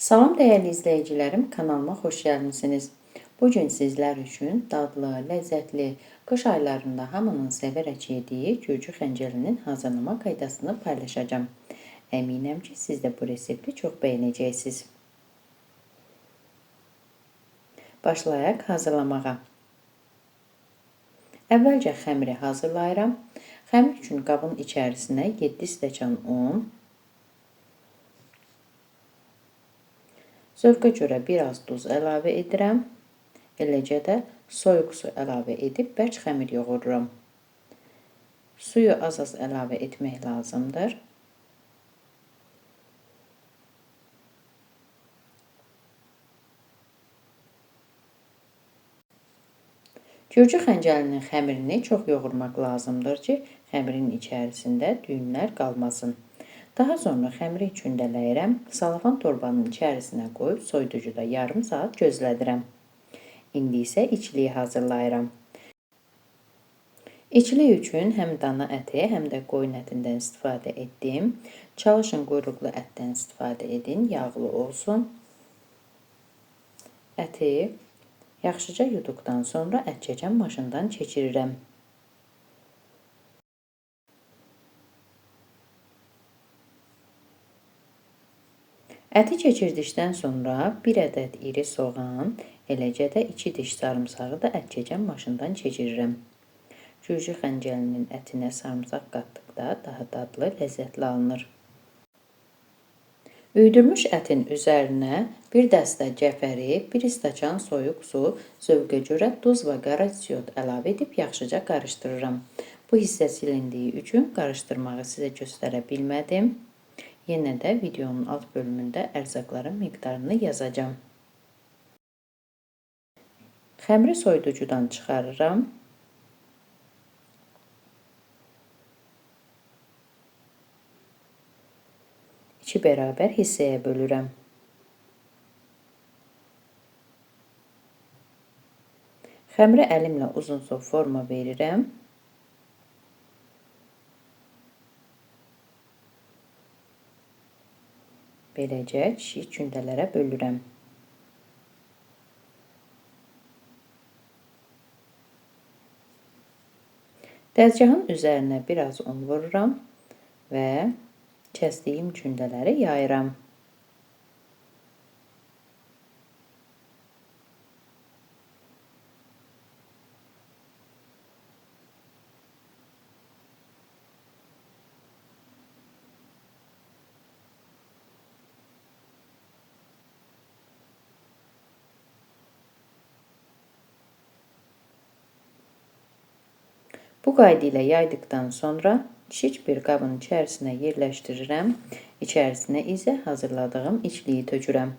Salam dəyərli izləyicilərim, kanalıma xoş gəlmisiniz. Bugün sizlər üçün dadlı, ləzzətli, qış aylarında hamının sevərək yediyi gürcü xəncəlinin hazırlama qaydasını paylaşacağım. Əminəm ki, siz də bu resepti çox bəyənəcəksiniz. Başlayaq hazırlamağa. Əvvəlcə xəmiri hazırlayıram. Xəmir üçün qabın içərisinə 7 stəkan un, zövqə görə biraz duz əlavə edirəm. Eləcə də soyuq su əlavə edib bərk xəmir yoğururam. Suyu az-az əlavə etmək lazımdır. Gürcü xəncəlinin xəmirini çox yoğurmaq lazımdır ki, xəmirin içərisində düyünlər qalmasın. Daha sonra xəmiri kündələyirəm, salafan torbanın içərisinə qoyub soyuducuda yarım saat gözlədirəm. İndi isə içliyi hazırlayıram. İçlik üçün həm dana əti, həm də qoyun ətindən istifadə etdim. Çalışın quyruqlu ətdən istifadə edin, yağlı olsun. Əti yaxşıca yuduqdan sonra ət çəkən maşından keçirirəm. Əti keçirdikdən sonra 1 ədəd iri soğan, eləcə də 2 diş sarımsağı da ət çəkən maşından keçirirəm. Gürcü xəncəlinin ətinə sarımsaq qatdıqda daha dadlı, ləzzətli alınır. Üydürmüş ətin üzərinə 1 dəstə cəfəri, 1 stəkan soyuq su, zövqə görə duz və qara iot əlavə edib yaxşıca qarışdırıram. Bu hissə silindiyi üçün qarışdırmağı sizə göstərə bilmədim. Yenə də videonun alt bölümündə ərzaqların miqdarını yazacağım. Xəmiri soyuducudan çıxarıram. İki bərabər hissəyə bölürəm. Xəmirə əlimlə uzunsov forma verirəm. Beləcə kiçik kündələrə bölürəm. Dəzgahın üzərinə biraz un vururam və kəsdiyim kündələri yayıram. Bu qayda ilə yaydıqdan sonra kiçik bir qabın içərisinə yerləşdirirəm. İçərisinə isə hazırladığım içliyi tökürəm.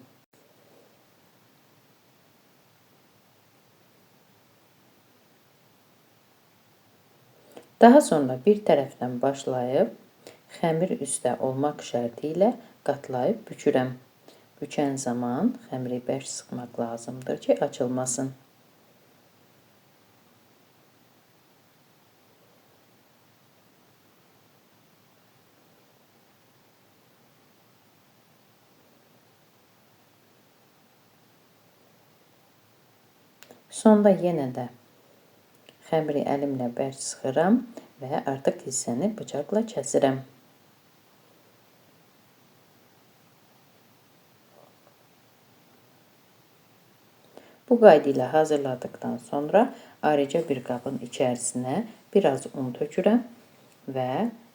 Daha sonra bir tərəfdən başlayıb xəmir üstə olmaq şərti ilə qatlayıb bükürəm. Bükən zaman xəmiri bərk sıxmaq lazımdır ki, açılmasın. Sonda yenə də xəmiri əlimlə bərk sıxıram və artıq hissəni bıçaqla kəsirəm. Bu qayda ilə hazırladıqdan sonra ayrıca bir qabın içərisinə biraz un tökürəm və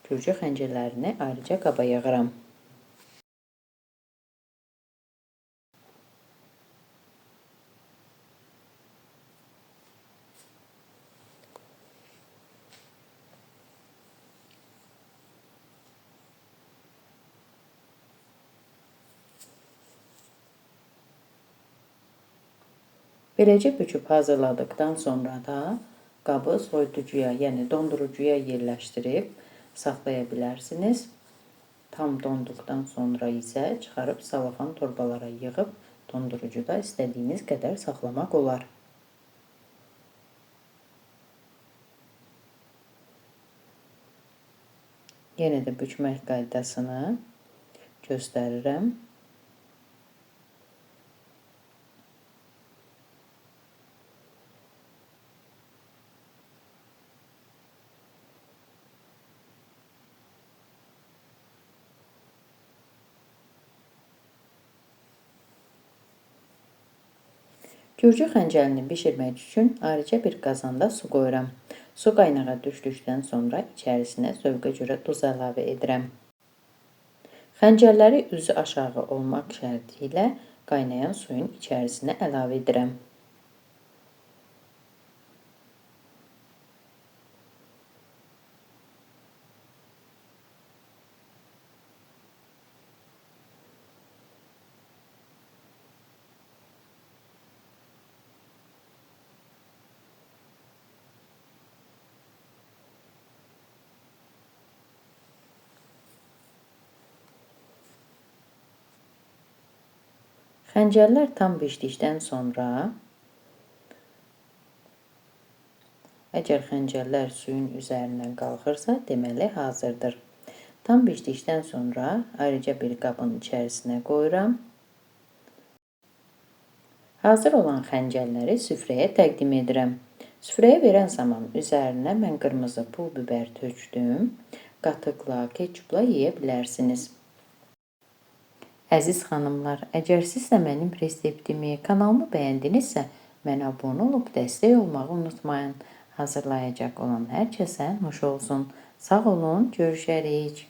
gürcü xəncəllərini ayrıca qaba yığıram. Beləcə büküb hazırladıqdan sonra da qabı soyuducuya, yəni dondurucuya yerləşdirib saxlaya bilərsiniz. Tam donduqdan sonra isə çıxarıb salafan torbalara yığıb dondurucuda istədiyiniz qədər saxlamaq olar. Yenə də bükmək qaydasını göstərirəm. Gürcü xəncəlini bişirmək üçün ayrıca bir qazanda su qoyuram. Su qaynağa düşdükdən sonra içərisinə zövqə görə duz əlavə edirəm. Xəncəlləri üzü aşağı olmaq şərti ilə qaynayan suyun içərisinə əlavə edirəm. Xəncəllər tam bişdikdən sonra, əgər xəncəllər suyun üzərindən qalxırsa, deməli hazırdır. Tam bişdikdən sonra ayrıca bir qabın içərisinə qoyuram. Hazır olan xəncəlləri süfrəyə təqdim edirəm. Süfrəyə verən zaman üzərinə mən qırmızı pul biber tökdüm. Qatıqla, ketçupla yeyə bilərsiniz. Əziz xanımlar, əgər siz də mənim reseptimi, kanalımı bəyəndinizsə, mənə abunə olub dəstək olmağı unutmayın. Hazırlayacaq olan hər kəsə nuş olsun. Sağ olun, görüşərik.